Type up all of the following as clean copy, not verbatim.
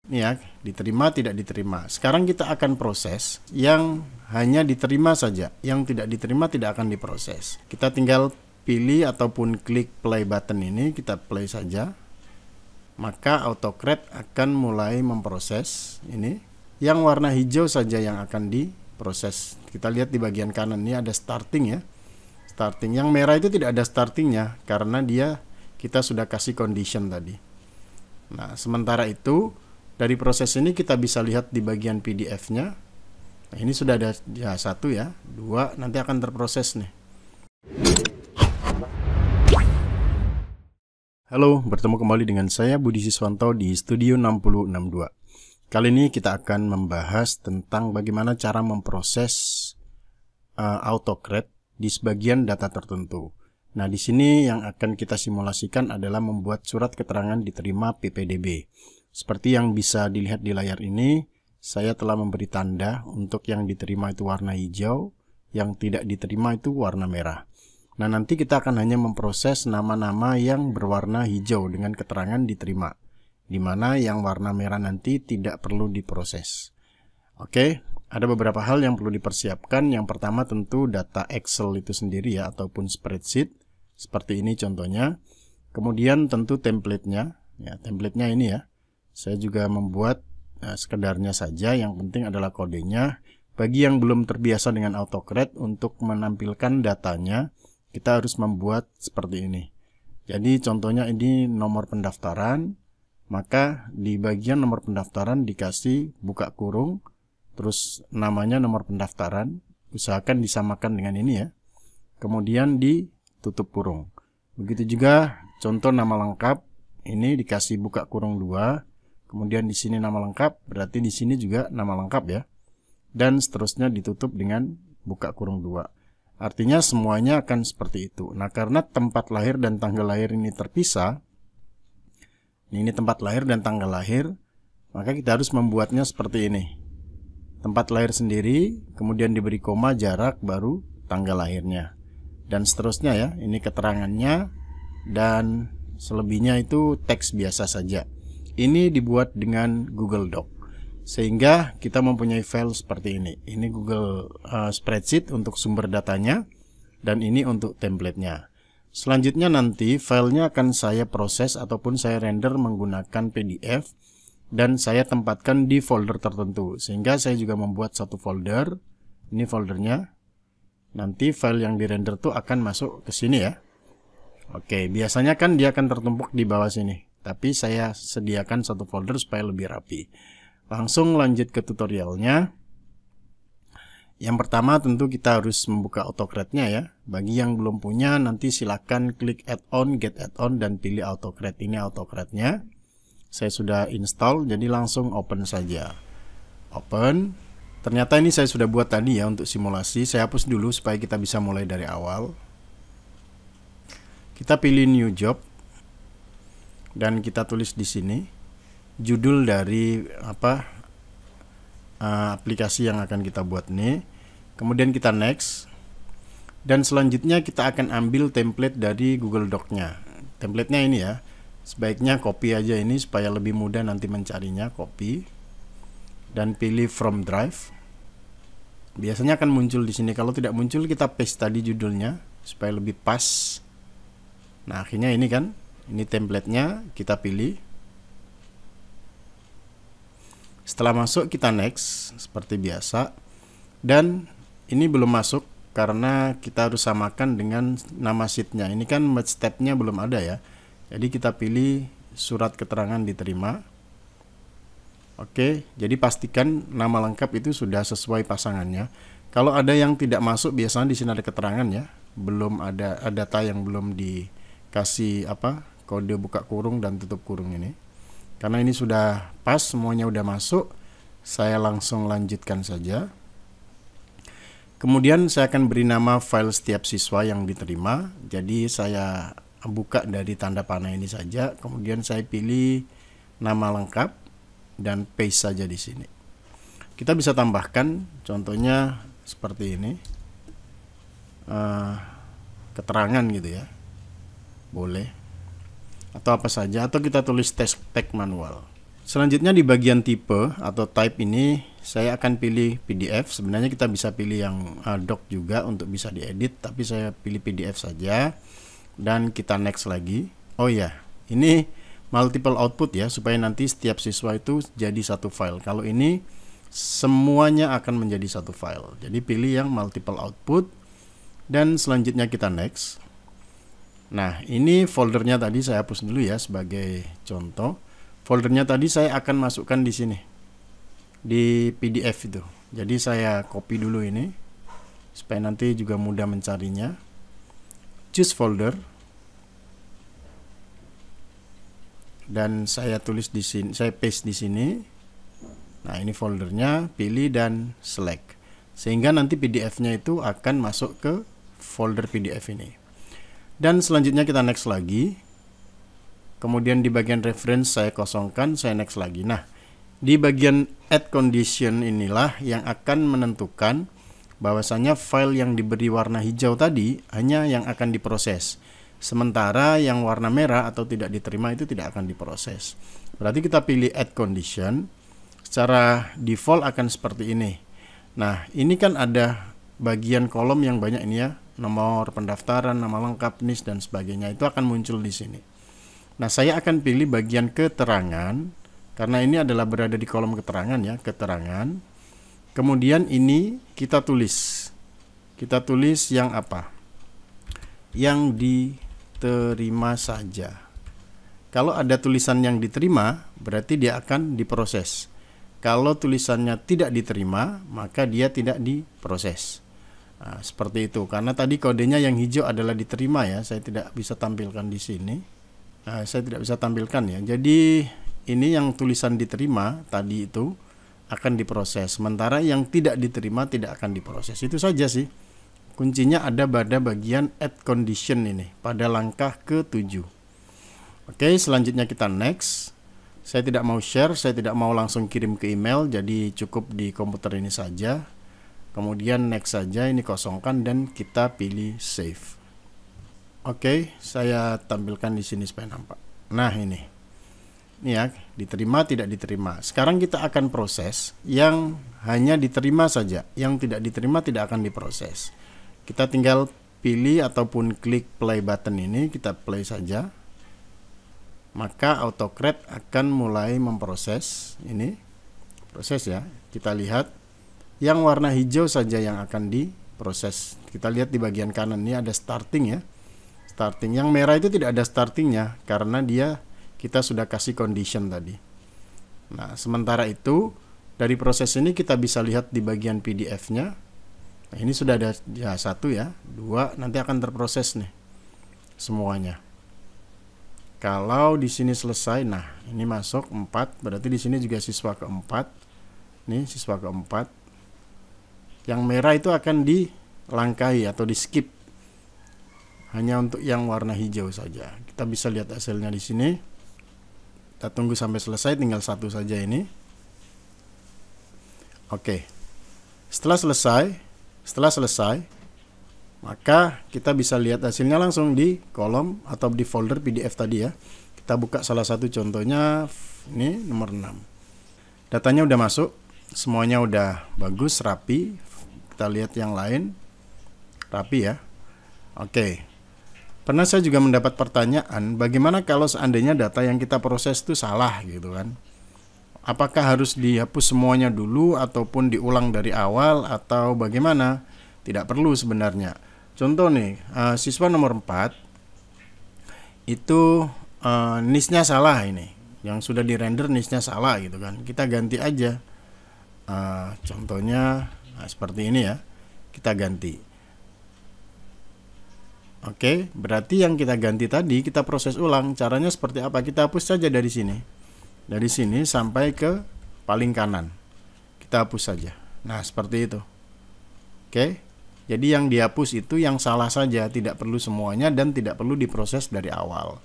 Ini ya, diterima tidak diterima. Sekarang kita akan proses yang hanya diterima saja, yang tidak diterima tidak akan diproses. Kita tinggal pilih ataupun klik play button ini, kita play saja. Maka AutoCred akan mulai memproses ini. Yang warna hijau saja yang akan diproses. Kita lihat di bagian kanan ini ada starting ya. Starting. Yang merah itu tidak ada startingnya karena kita sudah kasih condition tadi. Nah, sementara itu dari proses ini kita bisa lihat di bagian PDF-nya. Nah, ini sudah ada ya, 1 ya, 2 nanti akan terproses nih. Halo, bertemu kembali dengan saya Budi Siswanto di Studio 6062. Kali ini kita akan membahas tentang bagaimana cara memproses AutoCred di sebagian data tertentu. Nah, di sini yang akan kita simulasikan adalah membuat surat keterangan diterima PPDB. Seperti yang bisa dilihat di layar ini, saya telah memberi tanda untuk yang diterima itu warna hijau, yang tidak diterima itu warna merah. Nah, nanti kita akan hanya memproses nama-nama yang berwarna hijau dengan keterangan diterima, di mana yang warna merah nanti tidak perlu diproses. Oke, ada beberapa hal yang perlu dipersiapkan. Yang pertama tentu data Excel itu sendiri ya, ataupun spreadsheet, seperti ini contohnya. Kemudian tentu template-nya, ya template-nya ini ya. Saya juga membuat sekedarnya saja, yang penting adalah kodenya. Bagi yang belum terbiasa dengan AutoCred, untuk menampilkan datanya, kita harus membuat seperti ini. Jadi contohnya ini nomor pendaftaran, maka di bagian nomor pendaftaran dikasih buka kurung, terus namanya nomor pendaftaran, usahakan disamakan dengan ini ya. Kemudian ditutup kurung. Begitu juga contoh nama lengkap, ini dikasih buka kurung 2. Kemudian di sini nama lengkap, berarti di sini juga nama lengkap ya. Dan seterusnya ditutup dengan buka kurung 2. Artinya semuanya akan seperti itu. Nah, karena tempat lahir dan tanggal lahir ini terpisah, ini tempat lahir dan tanggal lahir, maka kita harus membuatnya seperti ini. Tempat lahir sendiri, kemudian diberi koma, jarak, baru tanggal lahirnya. Dan seterusnya ya, ini keterangannya, dan selebihnya itu teks biasa saja. Ini dibuat dengan Google Doc, sehingga kita mempunyai file seperti ini. Ini Google Spreadsheet untuk sumber datanya, dan ini untuk template-nya. Selanjutnya nanti filenya akan saya proses ataupun saya render menggunakan PDF, dan saya tempatkan di folder tertentu. Sehingga saya juga membuat satu folder. Ini foldernya. Nanti file yang dirender tuh akan masuk ke sini ya. Oke, biasanya kan dia akan tertumpuk di bawah sini. Tapi saya sediakan satu folder supaya lebih rapi. Langsung lanjut ke tutorialnya. Yang pertama tentu kita harus membuka AutoCred-nya ya. Bagi yang belum punya nanti silakan klik add-on, get add-on, dan pilih AutoCred. Ini AutoCred-nya. Saya sudah install, jadi langsung open saja. Open. Ternyata ini saya sudah buat tadi ya untuk simulasi. Saya hapus dulu supaya kita bisa mulai dari awal. Kita pilih new job. Dan kita tulis di sini judul dari aplikasi yang akan kita buat nih. Kemudian kita next. Dan selanjutnya kita akan ambil template dari Google Doc-nya. Template-nya ini ya. Sebaiknya copy aja ini supaya lebih mudah nanti mencarinya. Copy. Dan pilih from drive. Biasanya akan muncul di sini. Kalau tidak muncul kita paste tadi judulnya supaya lebih pas. Nah, akhirnya ini kan. Ini template-nya, kita pilih. Setelah masuk kita next seperti biasa. Dan ini belum masuk karena kita harus samakan dengan nama sheet-nya. Ini kan match tab-nya belum ada ya. Jadi kita pilih surat keterangan diterima. Oke, jadi pastikan nama lengkap itu sudah sesuai pasangannya. Kalau ada yang tidak masuk, biasanya di sini ada keterangan ya. Belum ada data yang belum dikasih kode buka kurung dan tutup kurung ini. Karena ini sudah pas, semuanya udah masuk, saya langsung lanjutkan saja. Kemudian saya akan beri nama file setiap siswa yang diterima. Jadi saya buka dari tanda panah ini saja. Kemudian saya pilih nama lengkap dan paste saja di sini. Kita bisa tambahkan, contohnya seperti ini, keterangan gitu ya, boleh. Atau apa saja, atau kita tulis tag manual Selanjutnya di bagian tipe atau type ini saya akan pilih PDF. Sebenarnya kita bisa pilih yang doc juga untuk bisa diedit, tapi saya pilih PDF saja dan kita next lagi. Oh ya, ini multiple output ya, supaya nanti setiap siswa itu jadi satu file. Kalau ini semuanya akan menjadi satu file. Jadi pilih yang multiple output dan selanjutnya kita next. Nah, ini foldernya tadi saya hapus dulu ya sebagai contoh. Foldernya tadi saya akan masukkan di sini, di PDF itu. Jadi saya copy dulu ini, supaya nanti juga mudah mencarinya. Choose folder, dan saya tulis di sini, saya paste di sini. Nah, ini foldernya, pilih dan select, sehingga nanti PDF-nya itu akan masuk ke folder PDF ini. Dan selanjutnya kita next lagi. Kemudian di bagian reference saya kosongkan, saya next lagi. Nah, di bagian add condition inilah yang akan menentukan bahwasanya file yang diberi warna hijau tadi hanya yang akan diproses. Sementara yang warna merah atau tidak diterima itu tidak akan diproses. Berarti kita pilih add condition. Secara default akan seperti ini. Nah, ini kan ada bagian kolom yang banyak ini ya. Nomor pendaftaran, nama lengkap, NIS dan sebagainya. Itu akan muncul di sini. Nah, saya akan pilih bagian keterangan, karena ini adalah berada di kolom keterangan ya, keterangan. Kemudian ini kita tulis. Kita tulis yang apa? Yang diterima saja. Kalau ada tulisan yang diterima, berarti dia akan diproses. Kalau tulisannya tidak diterima, maka dia tidak diproses. Nah, seperti itu. Karena tadi kodenya yang hijau adalah diterima ya, saya tidak bisa tampilkan di sini. Saya tidak bisa tampilkan ya. Jadi ini yang tulisan diterima tadi itu akan diproses, sementara yang tidak diterima tidak akan diproses. Itu saja sih. Kuncinya ada pada bagian add condition ini pada langkah ke-7. Oke, selanjutnya kita next. Saya tidak mau share, saya tidak mau langsung kirim ke email, jadi cukup di komputer ini saja. Kemudian next saja, ini kosongkan dan kita pilih save. Oke, saya tampilkan di sini supaya nampak. Nah, ini ya, diterima tidak diterima. Sekarang kita akan proses yang hanya diterima saja, yang tidak diterima tidak akan diproses. Kita tinggal pilih ataupun klik play button ini, kita play saja. Maka AutoCAD akan mulai memproses ini. Proses ya. Kita lihat yang warna hijau saja yang akan diproses. Kita lihat di bagian kanan ini ada starting ya. Starting. Yang merah itu tidak ada startingnya karena kita sudah kasih condition tadi. Nah, sementara itu dari proses ini kita bisa lihat di bagian PDF-nya. Nah, ini sudah ada ya 1 ya, 2 nanti akan terproses nih semuanya. Kalau di sini selesai, nah ini masuk 4, berarti di sini juga siswa keempat. Nih siswa keempat. Yang merah itu akan dilangkahi atau di skip. Hanya untuk yang warna hijau saja. Kita bisa lihat hasilnya di sini. Kita tunggu sampai selesai, tinggal 1 saja ini. Oke. Setelah selesai, maka kita bisa lihat hasilnya langsung di kolom atau di folder PDF tadi ya. Kita buka salah satu contohnya, ini nomor 6. Datanya udah masuk, semuanya udah bagus, rapi. Kita lihat yang lain, rapi ya. Oke. Pernah saya juga mendapat pertanyaan, bagaimana kalau seandainya data yang kita proses itu salah gitu kan? Apakah harus dihapus semuanya dulu ataupun diulang dari awal atau bagaimana? Tidak perlu sebenarnya. Contoh nih, siswa nomor 4 itu NIS-nya salah ini. Yang sudah dirender NIS-nya salah gitu kan. Kita ganti aja. Contohnya seperti ini ya. Kita ganti. Oke, berarti yang kita ganti tadi kita proses ulang. Caranya seperti apa? Kita hapus saja dari sini. Dari sini sampai ke paling kanan. Kita hapus saja. Nah, seperti itu. Oke. Jadi yang dihapus itu yang salah saja, tidak perlu semuanya dan tidak perlu diproses dari awal.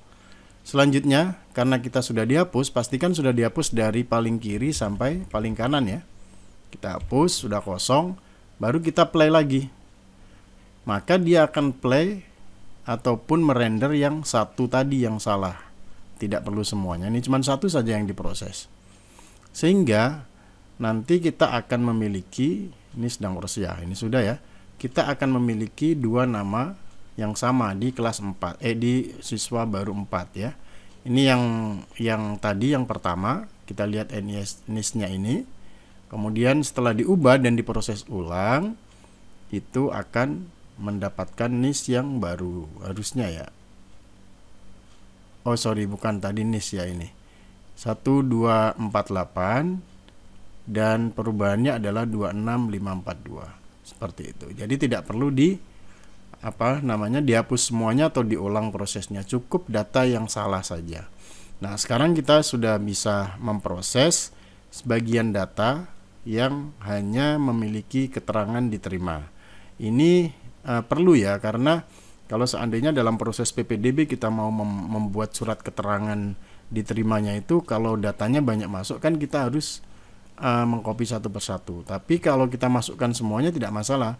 Selanjutnya, karena kita sudah dihapus, pastikan sudah dihapus dari paling kiri sampai paling kanan ya. Kita hapus, sudah kosong, baru kita play lagi. Maka dia akan play ataupun merender yang 1 tadi yang salah. Tidak perlu semuanya. Ini cuma 1 saja yang diproses. Sehingga nanti kita akan memiliki, ini sedang proses ya, ini sudah ya, kita akan memiliki dua nama yang sama di kelas 4, di siswa baru 4 ya. Ini yang tadi yang pertama, kita lihat NIS-nya ini. Kemudian setelah diubah dan diproses ulang, itu akan mendapatkan NIS yang baru harusnya ya. Oh sorry, bukan tadi NIS ya ini. 1248 dan perubahannya adalah 26542. Seperti itu. Jadi tidak perlu dihapus semuanya atau diulang prosesnya, cukup data yang salah saja. Nah, sekarang kita sudah bisa memproses sebagian data yang hanya memiliki keterangan diterima. Ini perlu ya, karena kalau seandainya dalam proses PPDB kita mau membuat surat keterangan diterimanya itu, kalau datanya banyak masuk kan kita harus mengcopy satu persatu. Tapi kalau kita masukkan semuanya tidak masalah.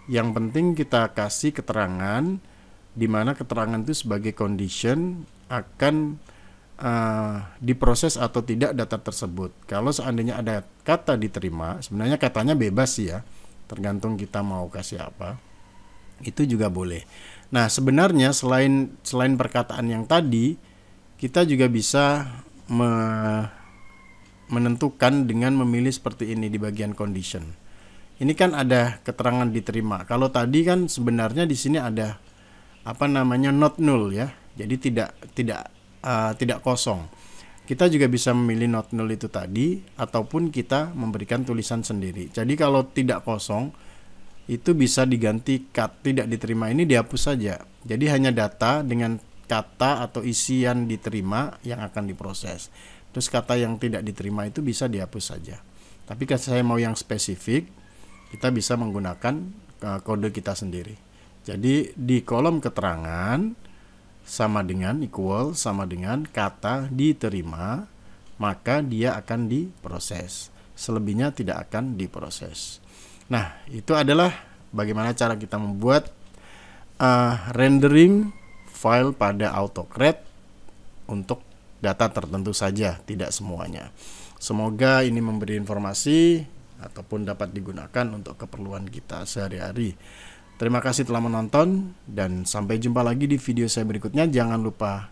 Yang penting kita kasih keterangan, di mana keterangan itu sebagai condition akan diproses atau tidak data tersebut. Kalau seandainya ada kata diterima, sebenarnya katanya bebas sih ya, tergantung kita mau kasih apa. Itu juga boleh. Nah, sebenarnya selain perkataan yang tadi, kita juga bisa menentukan dengan memilih seperti ini di bagian condition. Ini kan ada keterangan diterima. Kalau tadi kan sebenarnya di sini ada not null ya. Jadi tidak kosong. Kita juga bisa memilih not null itu tadi, ataupun kita memberikan tulisan sendiri. Jadi kalau tidak kosong itu bisa diganti tidak diterima, ini dihapus saja. Jadi hanya data dengan kata atau isian diterima yang akan diproses. Terus kata yang tidak diterima itu bisa dihapus saja. Tapi kalau saya mau yang spesifik, kita bisa menggunakan kode kita sendiri. Jadi di kolom keterangan sama dengan kata diterima, maka dia akan diproses. Selebihnya tidak akan diproses. Nah, itu adalah bagaimana cara kita membuat rendering file pada AutoCAD untuk data tertentu saja, tidak semuanya. Semoga ini memberi informasi ataupun dapat digunakan untuk keperluan kita sehari-hari. Terima kasih telah menonton dan sampai jumpa lagi di video saya berikutnya. Jangan lupa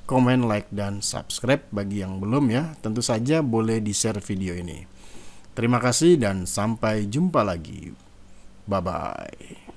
komen, like, dan subscribe bagi yang belum ya. Tentu saja boleh di-share video ini. Terima kasih dan sampai jumpa lagi. Bye-bye.